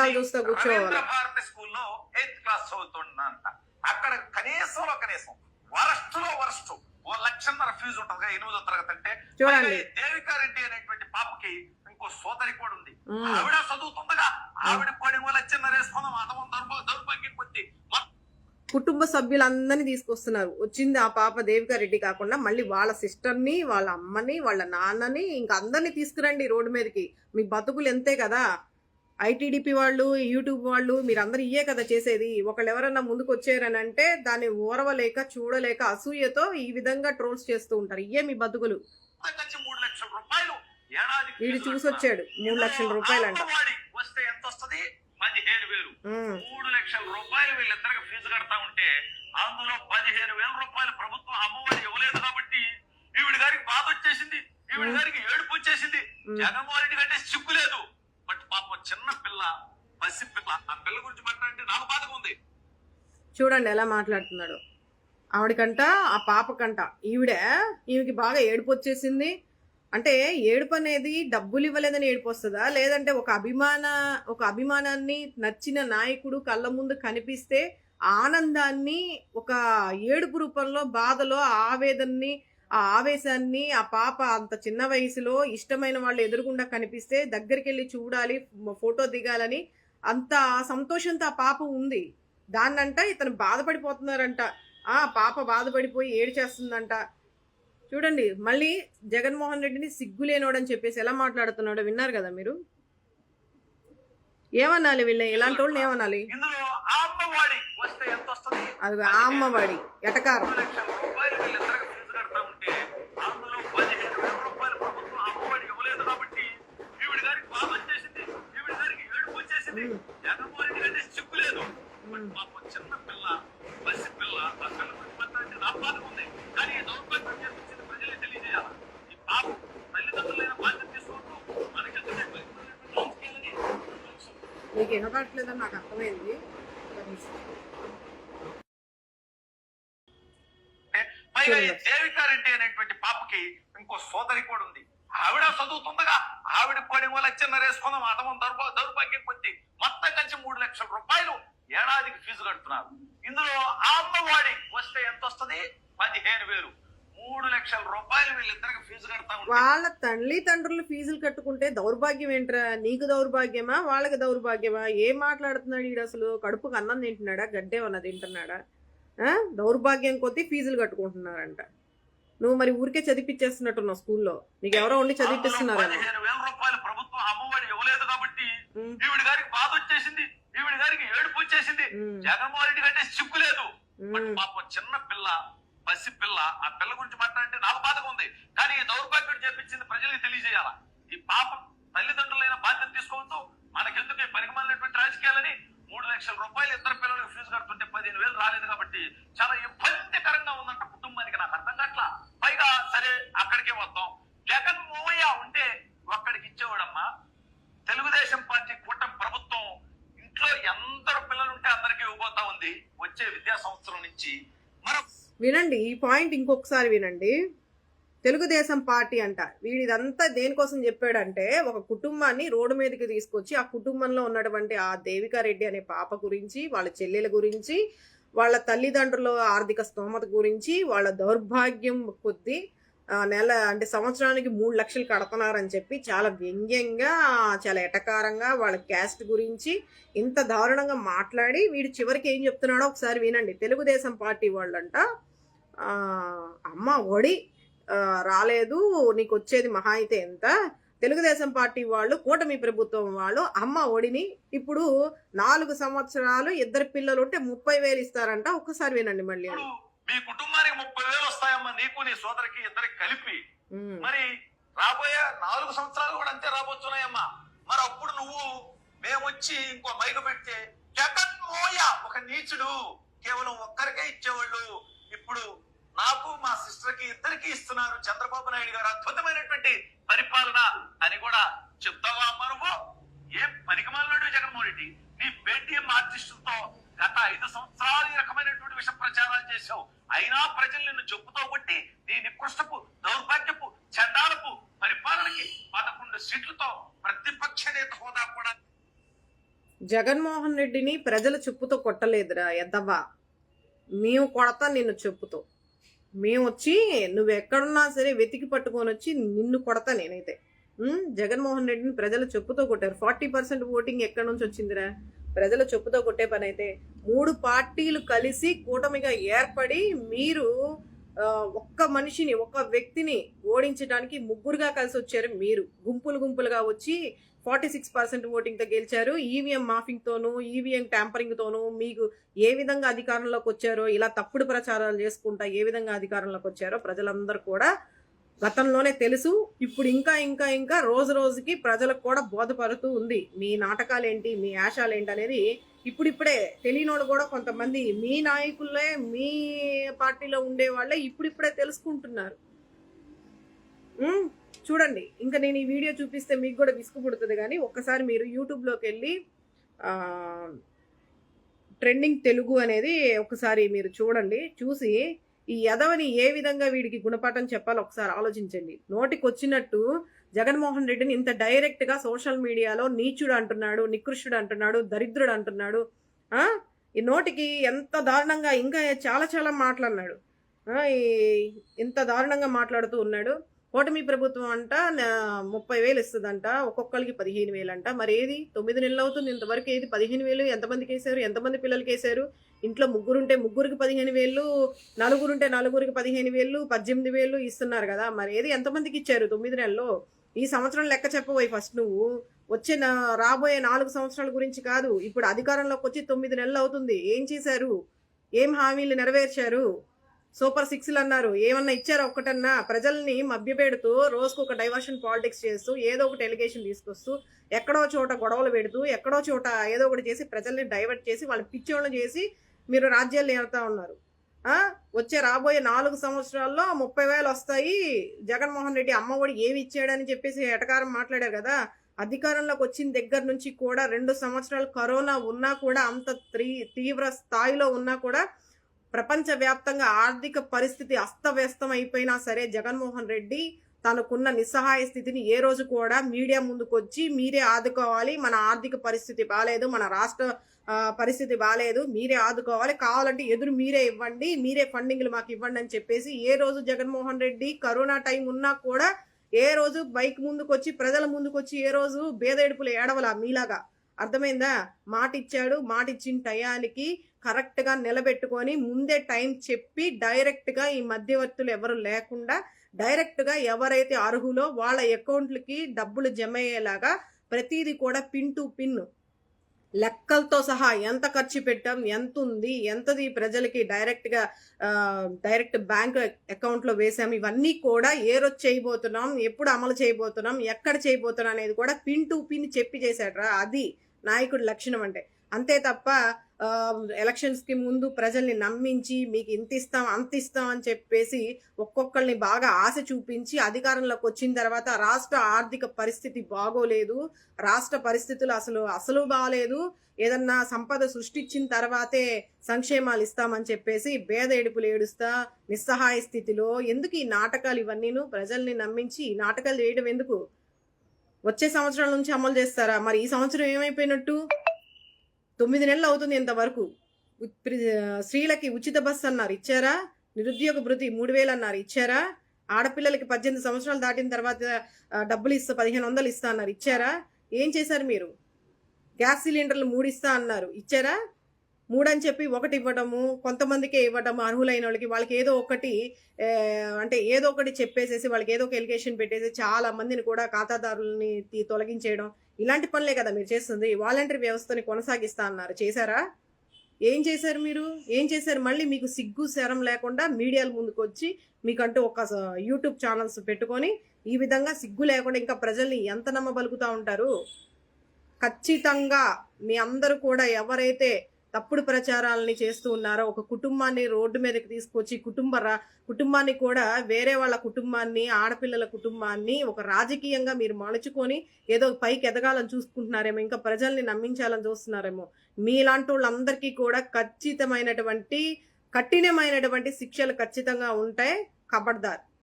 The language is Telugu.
నాటకాలు చూస్తా కూర్చోవాలి. భారతి స్కూల్లో 8th క్లాస్ చదువుతుందంట. అక్కడ కనీసం వరస్ట్ లో వరస్ట్ 1,00,000 ఫీజు ఉంటుంది 8వ తరగతి అంటే. చూడండి, దేవికారెడ్డి అనేటువంటి పాపకి ఇంకో సోదరి కూడా ఉంది. ఆవిడ చదువుతుండగా ఆవిడ కూడా 1,00,000 వేసుకుందాం అదం దౌర్భాగ్యం కొద్ది కుటుంబ సభ్యులందరినీ తీసుకొస్తున్నారు. వచ్చింది ఆ పాప దేవికారెడ్డి కాకుండా మళ్ళీ వాళ్ళ సిస్టర్ని, వాళ్ళ అమ్మని, వాళ్ళ నాన్నని, ఇంకా అందరినీ తీసుకురండి రోడ్డు మీదకి. మీ బతుకులు ఎంతే కదా. ఐటీడీపీ వాళ్ళు, యూట్యూబ్ వాళ్ళు, మీరందరూ ఇయే కదా చేసేది. ఒకళ్ళు ఎవరన్నా ముందుకు వచ్చారని అంటే దాన్ని ఓరవలేక చూడలేక అసూయతో ఈ విధంగా ట్రోల్స్ చేస్తూ ఉంటారు. ఇయే మీ బతుకులు. 3 లక్షల రూపాయలు వీడు చూసొచ్చాడు 3 లక్షల రూపాయలు అంట. వస్తే ఎంత వస్తుంది? 15,000. 3 లక్షల రూపాయలు వీళ్ళిద్దరికి ఫీజు కడతా ఉంటే అందులో 15,000 రూపాయలు ప్రభుత్వం అమ్మఒడి ఇవ్వలేదు కాబట్టి ఈవిడ గారికి బాధ వచ్చేసింది, ఈవిడ గారికి ఏడుపు వచ్చేసింది. జగన్మోహన్ రెడ్డి కంటే సిగ్గు లేదు. బట్ పాపం చిన్న పిల్ల, పసి పిల్ల, ఆ పిల్ల గురించి మాట్లాడంటే నాకు బాధగా ఉంది. చూడండి ఎలా మాట్లాడుతున్నాడు. ఆవిడకంట, ఆ పాపకంట ఈమెకి బాగా ఏడుపు వచ్చేసింది. అంటే ఏడుపు అనేది డబ్బులు ఇవ్వలేదని ఏడుపు వస్తుందా, లేదంటే ఒక అభిమానాన్ని నచ్చిన నాయకుడు కళ్ళ ముందు కనిపిస్తే ఆనందాన్ని ఒక ఏడుపు రూపంలో, బాధలో ఆవేదనని, ఆ ఆవేశాన్ని, ఆ పాప అంత చిన్న వయసులో ఇష్టమైన వాళ్ళు ఎదురుగుండా కనిపిస్తే దగ్గరికి వెళ్ళి చూడాలి, ఫోటో దిగాలని అంత సంతోషంతో ఆ పాప ఉంది. దాన్నంట ఇతను బాధపడిపోతున్నారంట. ఆ పాప బాధపడిపోయి ఏడు చేస్తుందంట. చూడండి, మళ్ళీ జగన్మోహన్ రెడ్డిని సిగ్గులేనోడని చెప్పేసి ఎలా మాట్లాడుతున్నాడో విన్నారు కదా మీరు. ఏమనాలి వీళ్ళ ఇలాంటి వాళ్ళని ఏమనాలి? అది ఆ అమ్మవాడి ఎటకారం. చిన్న పిల్ల, పసి పిల్ల, ఆ పిల్ల గురించి మాట్లాడితే నా బాధ ఉంది. కానీ ఈ దౌర్భాగ్యం చేసింది ప్రజలే తెలియజేయాలి. ఈ పాప తల్లిదండ్రులైన బాధ్యత తీసుకుంటూ మనకెందుకు మీకు వినపడట్లేదని నాకు అర్థమైంది. పైగా ఈ దేవికారెడ్డి అనేటువంటి పాపకి ఇంకో సోదరి కూడా ఉంది. ఆవిడ చదువుతుండగా ఆవిడ కూడా 1,00,000 వేసుకుందాం అదం దౌర్భాగ్యం కొద్ది మొత్తం కలిసి 3 లక్షల రూపాయలు ఏడాదికి ఫీజు కడుతున్నారు. ఇందులో ఆ అమ్మఒడి వస్తే ఎంత వస్తుంది? 15,000. 3 లక్షల రూపాయలు వీళ్ళిద్దరికి ఫీజు కడతా ఉంటారు. వాళ్ళ తల్లిదండ్రులు ఫీజులు కట్టుకుంటే దౌర్భాగ్యం ఏంట్రా? నీకు దౌర్భాగ్యమా, వాళ్ళకి దౌర్భాగ్యమా? ఏం మాట్లాడుతున్నాడు ఈడు? అసలు కడుపుకు అన్నం తింటున్నాడా, గడ్డేమన్నా తింటున్నాడా? దౌర్భాగ్యం కొద్దీ ఫీజులు కట్టుకుంటున్నారంట. నువ్వు మరి ఊరికే చదివిపించేస్తున్నట్టున్నావు స్కూల్లో. నీకు ఎవరో ఉండి చదివిపిస్తున్నారా? 15,000 రూపాయలు ప్రభుత్వం అమ్మఒడి ఇవ్వలేదు కాబట్టి ఈవిడ గారికి బాధ వచ్చేసింది, ఈవిడ గారికి ఏడుపు వచ్చేసింది. జగన్మోహన్ రెడ్డి కంటే సిగ్గు లేదు. బట్ పాపం చిన్న పిల్ల, పసి పిల్ల, ఆ పిల్ల గురించి మాట్లాడితే నాకు బాధగా ఉంది. కానీ ఈ దౌర్భాగ్యం చేపించింది ప్రజలకు తెలియజేయాలా. ఈ పాప తల్లిదండ్రులైన బాధ్యత తీసుకోవద్దు. మనకెందుకు ఈ పరిగమనటువంటి రాజకీయాలని 3 లక్షల రూపాయలు ఇద్దరు పిల్లలకు ఫీజు కడుతుంటే 15,000 రాలేదు కాబట్టి చాలా ఇబ్బందికరంగా ఉందంట కుటుంబానికి. నాకు అర్థం కావట్లా. పైగా సరే అక్కడికే వద్దాం. జగన్ మోయ ఉంటే ఒక్కడికి ఇచ్చేవాడమ్మా. తెలుగుదేశం పార్టీ కూటమి ప్రభుత్వం ఇంట్లో ఎందరు పిల్లలుంటే అందరికీ ఇవ్వబోతా ఉంది వచ్చే విద్యా సంవత్సరం నుంచి. వినండి ఈ పాయింట్ ఇంకొకసారి వినండి. తెలుగుదేశం పార్టీ అంట, వీడిదంతా దేనికోసం చెప్పాడంటే ఒక కుటుంబాన్ని రోడ్డు మీదకి తీసుకొచ్చి ఆ కుటుంబంలో ఉన్నటువంటి ఆ దేవికారెడ్డి అనే పాప గురించి, వాళ్ళ చెల్లెల గురించి, వాళ్ళ తల్లిదండ్రుల ఆర్థిక స్తోమత గురించి, వాళ్ళ దౌర్భాగ్యం కొద్దీ సంవత్సరానికి 3 లక్షలు కడుతున్నారని చెప్పి చాలా వ్యంగ్యంగా, చాలా ఎటకారంగా వాళ్ళ క్యాస్ట్ గురించి ఇంత దారుణంగా మాట్లాడి వీడు చివరికి ఏం చెప్తున్నాడో ఒకసారి వినండి. తెలుగుదేశం పార్టీ వాళ్ళంట అమ్మ ఒడి రాలేదు, నీకు వచ్చేది మహా అయితే ఎంత? తెలుగుదేశం పార్టీ వాళ్ళు, కూటమి ప్రభుత్వం వాళ్ళు అమ్మ ఒడిని ఇప్పుడు 4 సంవత్సరాలు ఇద్దరు పిల్లలు ఉంటే 30,000 ఇస్తారంట. ఒక్కసారి వినండి మళ్ళీ. మీ కుటుంబానికి 30,000 వస్తాయమ్మా, నీకు నీ సోదరికి ఇద్దరికి కలిపి. మరి రాబోయే 4 సంవత్సరాలు కూడా అంతే రాబోతున్నాయమ్మా. మరి అప్పుడు నువ్వు మేమొచ్చి ఇంకో మైక పెడితే జగన్ మోయ ఒక నీచుడు, కేవలం ఒక్కరికే ఇచ్చేవాళ్ళు, ఇప్పుడు నాకు మా సిస్టర్ కి ఇద్దరికి ఇస్తున్నారు. చంద్రబాబు నాయుడు గారు అద్భుతమైనటువంటి పరిపాలన అని కూడా చెప్తావా అమ్మా నువ్వు? ఏం పనికిమాలినాడు జగన్మోహన్ రెడ్డి. నీ పేటీఎం ఆర్టిస్టులతో గత 5 సంవత్సరాలు ఈ రకమైనటువంటి విష ప్రచారాలు చేశావు. అయినా ప్రజలు నిన్ను చెప్పుతో కొట్టి నీ నికృష్టపు, దౌర్భాగ్యపు, చండాలపు పరిపాలనకి 11 సీట్లతో ప్రతిపక్ష నేత హోదా కూడా. జగన్మోహన్ రెడ్డిని ప్రజలు చెప్పుతో కొట్టలేదురా ఎద్దవ్వా. మేము కొడతా నిన్ను చెప్పుతో. మేము వచ్చి నువ్వు ఎక్కడున్నా సరే వెతికి పట్టుకొని వచ్చి నిన్ను కొడతా నేనైతే. జగన్మోహన్ రెడ్డిని ప్రజలు చెప్పుతో కొట్టారు. 40% ఓటింగ్ ఎక్కడి నుంచి వచ్చిందిరా? ప్రజలు చెప్పుతో కొట్టే పని అయితే 3 పార్టీలు కలిసి కూటమిగా ఏర్పడి మీరు ఒక్క మనిషిని, ఒక్క వ్యక్తిని ఓడించడానికి ముగ్గురుగా కలిసి వచ్చారు. మీరు గుంపులుగా వచ్చి 46% ఓటింగ్తో గెలిచారు. ఈవీఎం మాఫింగ్తోనూ, ఈవీఎం ట్యాంపరింగ్తోనూ మీకు ఏ విధంగా అధికారంలోకి వచ్చారో, ఇలా తప్పుడు ప్రచారాలు చేసుకుంటా ఏ విధంగా అధికారంలోకి వచ్చారో ప్రజలందరూ కూడా గతంలోనే తెలుసు. ఇప్పుడు ఇంకా రోజు రోజుకి ప్రజలకు కూడా బోధపడుతూ ఉంది. మీ నాటకాలేంటి, మీ యాషాలేంటి అనేది ఇప్పుడిప్పుడే తెలియనోడు కూడా కొంతమంది మీ నాయకులే, మీ పార్టీలో ఉండే వాళ్ళే ఇప్పుడిప్పుడే తెలుసుకుంటున్నారు. చూడండి, ఇంకా నేను ఈ వీడియో చూపిస్తే మీకు కూడా విసుగు పుడుతుంది. కానీ ఒక్కసారి మీరు యూట్యూబ్లోకి వెళ్ళి ట్రెండింగ్ తెలుగు అనేది ఒకసారి మీరు చూడండి. చూసి ఈ యదవని ఏ విధంగా వీడికి గుణపాఠం చెప్పాలో ఒకసారి ఆలోచించండి. నోటికి వచ్చినట్టు జగన్మోహన్ రెడ్డిని ఇంత డైరెక్ట్గా సోషల్ మీడియాలో నీచుడు అంటున్నాడు, నికృష్టుడు అంటున్నాడు, దరిద్రుడు అంటున్నాడు. ఈ నోటికి ఎంత దారుణంగా ఇంకా చాలా మాట్లాడినాడు. ఇంత దారుణంగా మాట్లాడుతూ ఉన్నాడు. కూటమి ప్రభుత్వం అంట 30,000 ఇస్తుందంట, ఒక్కొక్కరికి 15,000 అంట. మరి ఏది 9 నెలలు అవుతుంది ఇంతవరకు ఏది 15,000? ఎంతమందికి వేశారు? ఎంతమంది పిల్లలకి వేశారు? ఇంట్లో ముగ్గురుంటే ముగ్గురికి 15,000, నలుగురుంటే నలుగురికి 15,000, 18,000 ఇస్తున్నారు కదా. మరి ఏది ఎంతమందికి ఇచ్చారు 9 నెలల్లో? ఈ సంవత్సరం లెక్క చెప్పబోయి ఫస్ట్ నువ్వు. వచ్చే రాబోయే 4 సంవత్సరాల గురించి కాదు. ఇప్పుడు అధికారంలోకి వచ్చి 9 నెలలు అవుతుంది. ఏం చేశారు? ఏం హామీలు నెరవేర్చారు? సూపర్ 6లు అన్నారు, ఏమన్నా ఇచ్చారా ఒక్కటన్నా? ప్రజల్ని మభ్యపెడుతూ రోజుకు ఒక డైవర్షన్ పాలిటిక్స్ చేస్తూ ఏదో ఒకటి ఎలిగేషన్ తీసుకొస్తూ ఎక్కడో చోట గొడవలు పెడుతూ ఎక్కడో చోట ఏదో ఒకటి చేసి ప్రజల్ని డైవర్ట్ చేసి వాళ్ళని పిచ్చోళ్ళని చేసి మీరు రాజ్యాలు ఏరుతా ఉన్నారు. వచ్చే రాబోయే 4 సంవత్సరాల్లో 30,000 వస్తాయి. జగన్మోహన్ రెడ్డి అమ్మఒడి ఏమి ఇచ్చాడని చెప్పేసి ఎటకారం మాట్లాడారు కదా. అధికారంలోకి వచ్చిన దగ్గర నుంచి కూడా 2 సంవత్సరాలు కరోనా ఉన్నా కూడా, అంత తీవ్ర స్థాయిలో ఉన్నా కూడా, ప్రపంచవ్యాప్తంగా ఆర్థిక పరిస్థితి అస్తవ్యస్తం అయిపోయినా సరే జగన్మోహన్ రెడ్డి తనకున్న నిస్సహాయ స్థితిని ఏ రోజు కూడా మీడియా ముందుకు వచ్చి మీరే ఆదుకోవాలి, మన ఆర్థిక పరిస్థితి బాగాలేదు, మన రాష్ట్ర పరిస్థితి బాగాలేదు, మీరే ఆదుకోవాలి, కావాలంటే ఎదురు మీరే ఇవ్వండి, మీరే ఫండింగ్లు మాకు ఇవ్వండి అని చెప్పేసి ఏ రోజు జగన్మోహన్ రెడ్డి కరోనా టైం ఉన్నా కూడా ఏ రోజు బైక్ ముందుకు వచ్చి ప్రజల ముందుకు వచ్చి ఏ రోజు బేదేడుపులు ఏడవలా మీలాగా. అర్థమైందా? మాట ఇచ్చాడు, మాట ఇచ్చిన టయానికి కరెక్ట్గా నిలబెట్టుకొని ముందే టైం చెప్పి డైరెక్ట్గా ఈ మధ్యవర్తులు ఎవరు లేకుండా డైరెక్ట్గా ఎవరైతే అర్హులో వాళ్ళ అకౌంట్లకి డబ్బులు జమ అయ్యేలాగా ప్రతిదీ కూడా పిన్ టు పిన్ లెక్కలతో సహా ఎంత ఖర్చు పెట్టాం, ఎంత ఉంది, ఎంతది ప్రజలకి డైరెక్ట్ బ్యాంక్ అకౌంట్లో వేసాం, ఇవన్నీ కూడా ఏ రోజు చేయబోతున్నాం, ఎప్పుడు అమలు చేయబోతున్నాం, ఎక్కడ చేయబోతున్నాం అనేది కూడా పిన్ టు పిన్ చెప్పి చేశాడ్రా. అది నాయకుడి లక్షణం అంటే. అంతే తప్ప ఎలక్షన్స్కి ముందు ప్రజల్ని నమ్మించి మీకు ఇంత ఇస్తాం అంత ఇస్తాం అని చెప్పేసి ఒక్కొక్కరిని బాగా ఆశ చూపించి అధికారంలోకి వచ్చిన తర్వాత రాష్ట్ర ఆర్థిక పరిస్థితి బాగోలేదు, రాష్ట్ర పరిస్థితులు అసలు బాగలేదు, ఏదన్నా సంపద సృష్టించిన తర్వాతే సంక్షేమాలు ఇస్తామని చెప్పేసి ఏడుపులు ఏడుస్తా నిస్సహాయ స్థితిలో ఎందుకు ఈ నాటకాలు ఇవన్నీను? ప్రజల్ని నమ్మించి ఈ నాటకాలు చేయడం ఎందుకు? వచ్చే సంవత్సరాల నుంచి అమలు చేస్తారా? మరి ఈ సంవత్సరం ఏమైపోయినట్టు? 9 నెలలు అవుతుంది ఇంతవరకు. స్త్రీలకి ఉచిత బస్సు అన్నారు, ఇచ్చారా? నిరుద్యోగ భృతి 3,000 అన్నారు, ఇచ్చారా? ఆడపిల్లలకి 18 సంవత్సరాలు దాటిన తర్వాత డబ్బులు 1,500 ఇస్తా అన్నారు, ఇచ్చారా? ఏం చేశారు మీరు? గ్యాస్ సిలిండర్లు 3 ఇస్తా అన్నారు, ఇచ్చారా? 3 అని చెప్పి 1 ఇవ్వడము, కొంతమందికే ఇవ్వడము, అర్హులైన వాళ్ళకి. వాళ్ళకి ఏదో ఒకటి అంటే ఏదో ఒకటి చెప్పేసేసి వాళ్ళకి ఏదో ఒక ఎలిగేషన్ పెట్టేసి చాలా మందిని కూడా ఖాతాదారులని తొలగించేయడం, ఇలాంటి పనులే కదా మీరు చేస్తుంది. వాలంటరీ వ్యవస్థని కొనసాగిస్తా అన్నారు, చేశారా? ఏం చేశారు మీరు? ఏం చేశారు? మళ్ళీ మీకు సిగ్గు శరం లేకుండా మీడియాల ముందుకు వచ్చి మీకంటూ ఒక యూట్యూబ్ ఛానల్స్ పెట్టుకొని ఈ విధంగా సిగ్గు లేకుండా ఇంకా ప్రజల్ని ఎంత నమ్మబలుకుతూ ఉంటారు? ఖచ్చితంగా మీ అందరూ కూడా ఎవరైతే తప్పుడు ప్రచారాలని చేస్తూ ఉన్నారో, ఒక కుటుంబాన్ని రోడ్డు మీదకి తీసుకొచ్చి కుటుంబాన్ని కూడా వేరే వాళ్ళ కుటుంబాన్ని, ఆడపిల్లల కుటుంబాన్ని ఒక రాజకీయంగా మీరు మలుచుకొని ఏదో పైకి ఎదగాలని చూసుకుంటున్నారేమో, ఇంకా ప్రజల్ని నమ్మించాలని చూస్తున్నారేమో. మీలాంటి వాళ్ళందరికీ కూడా కఠినమైనటువంటి శిక్షలు ఖచ్చితంగా ఉంటాయి. ఖబర్దార్.